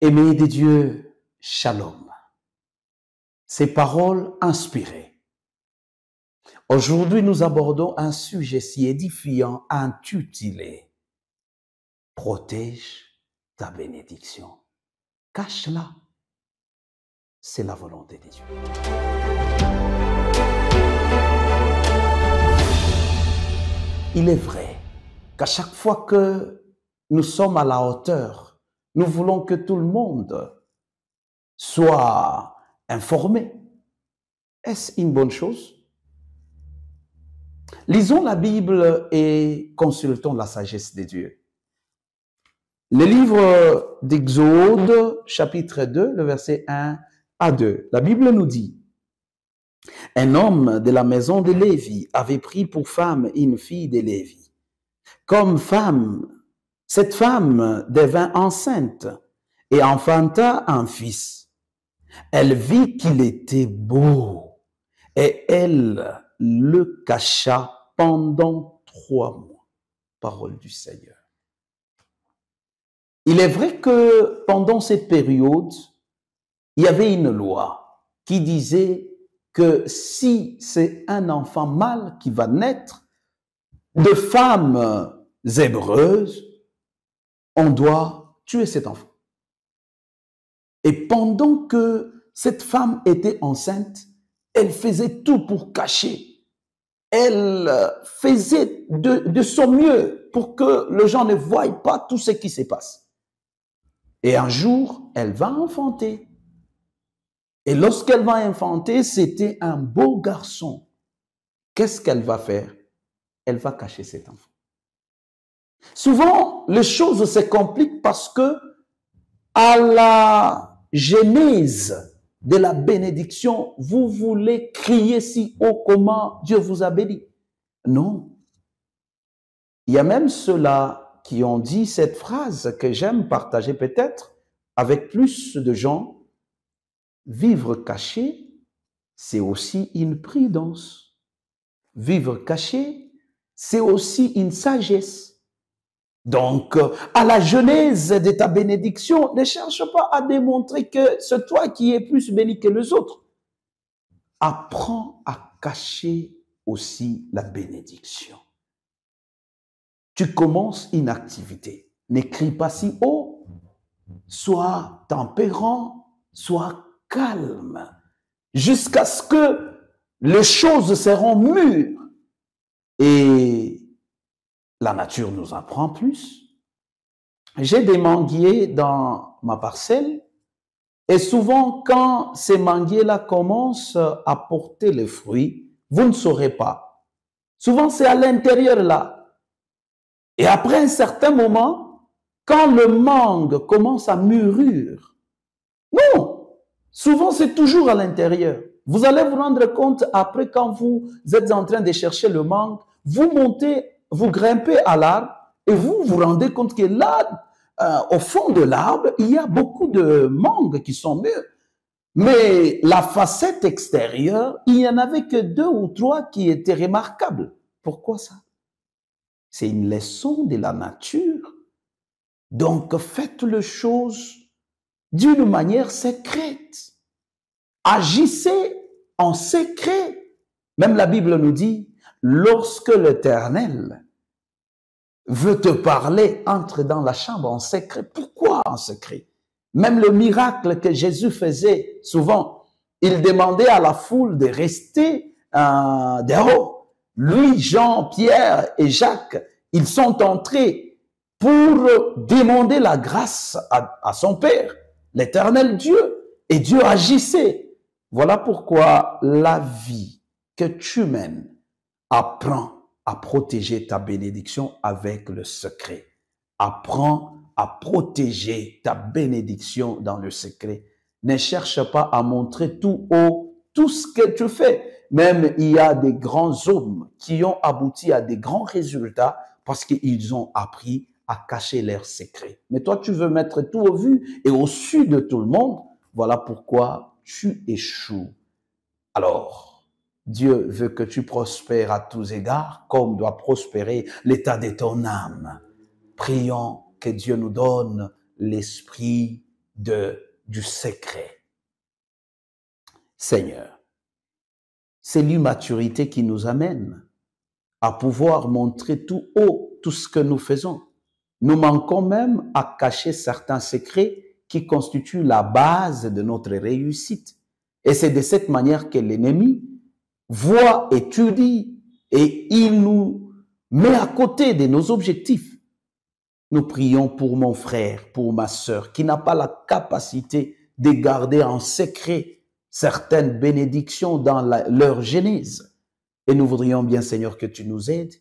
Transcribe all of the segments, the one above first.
Aimés de Dieu, shalom. Ces paroles inspirées. Aujourd'hui, nous abordons un sujet si édifiant intitulé « Protège ta bénédiction ». Cache-la, c'est la volonté de Dieu. Il est vrai qu'à chaque fois que nous sommes à la hauteur, nous voulons que tout le monde soit informé. Est-ce une bonne chose? Lisons la Bible et consultons la sagesse de Dieu. Le livre d'Exode, chapitre 2, le verset 1 à 2. La Bible nous dit: un homme de la maison de Lévi avait pris pour femme une fille de Lévi. Comme femme, cette femme devint enceinte et enfanta un fils. Elle vit qu'il était beau et elle le cacha pendant 3 mois. Parole du Seigneur. Il est vrai que pendant cette période, il y avait une loi qui disait que si c'est un enfant mâle qui va naître de femmes hébreuses, on doit tuer cet enfant. Et pendant que cette femme était enceinte, elle faisait tout pour cacher. Elle faisait de son mieux pour que les gens ne voient pas tout ce qui se passe. Et un jour, elle va enfanter. Et lorsqu'elle va enfanter, c'était un beau garçon. Qu'est-ce qu'elle va faire? Elle va cacher cet enfant. Souvent, les choses se compliquent parce que à la genèse de la bénédiction, vous voulez crier si haut comment Dieu vous a béni. Non. Il y a même ceux-là qui ont dit cette phrase que j'aime partager peut-être avec plus de gens. Vivre caché, c'est aussi une prudence. Vivre caché, c'est aussi une sagesse. Donc, à la genèse de ta bénédiction, ne cherche pas à démontrer que c'est toi qui es plus béni que les autres. Apprends à cacher aussi la bénédiction. Tu commences une activité. N'écris pas si haut. Sois tempérant, sois calme, jusqu'à ce que les choses seront mûres. Et la nature nous apprend plus. J'ai des manguiers dans ma parcelle et souvent quand ces manguiers-là commencent à porter les fruits, vous ne saurez pas. Souvent c'est à l'intérieur là. Et après un certain moment, quand le mangue commence à mûrir, non, souvent c'est toujours à l'intérieur. Vous allez vous rendre compte après quand vous êtes en train de chercher le mangue, vous montez, vous grimpez à l'arbre et vous vous rendez compte que là, au fond de l'arbre, il y a beaucoup de mangues qui sont mûres. Mais la facette extérieure, il n'y en avait que 2 ou 3 qui étaient remarquables. Pourquoi ça? C'est une leçon de la nature. Donc, faites les choses d'une manière secrète. Agissez en secret. Même la Bible nous dit, lorsque l'Éternel veut te parler, entre dans la chambre en secret. Pourquoi en secret? Même le miracle que Jésus faisait, souvent, il demandait à la foule de rester dehors. Lui, Jean, Pierre et Jacques, ils sont entrés pour demander la grâce à son Père, l'Éternel Dieu. Et Dieu agissait. Voilà pourquoi la vie que tu mènes, apprends à protéger ta bénédiction avec le secret. Apprends à protéger ta bénédiction dans le secret. Ne cherche pas à montrer tout haut tout ce que tu fais. Même il y a des grands hommes qui ont abouti à des grands résultats parce qu'ils ont appris à cacher leurs secrets. Mais toi, tu veux mettre tout au vu et au su de tout le monde. Voilà pourquoi tu échoues. Alors, Dieu veut que tu prospères à tous égards, comme doit prospérer l'état de ton âme. Prions que Dieu nous donne l'esprit du secret. Seigneur, c'est l'immaturité qui nous amène à pouvoir montrer tout haut tout ce que nous faisons. Nous manquons même à cacher certains secrets qui constituent la base de notre réussite. Et c'est de cette manière que l'ennemi voit, étudie et il nous met à côté de nos objectifs. Nous prions pour mon frère, pour ma sœur, qui n'a pas la capacité de garder en secret certaines bénédictions dans leur genèse. Et nous voudrions bien, Seigneur, que tu nous aides,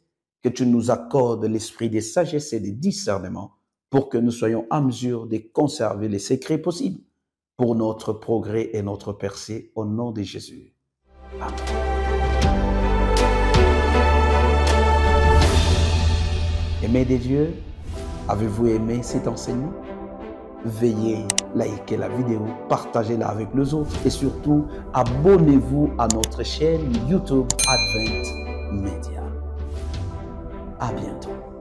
que tu nous accordes l'esprit de sagesse et de discernement pour que nous soyons en mesure de conserver les secrets possibles pour notre progrès et notre percée au nom de Jésus. Amen. Aimés des dieux, avez-vous aimé cet enseignement? Veuillez liker la vidéo, partagez-la avec les autres et surtout, abonnez-vous à notre chaîne YouTube Advent Media. À bientôt.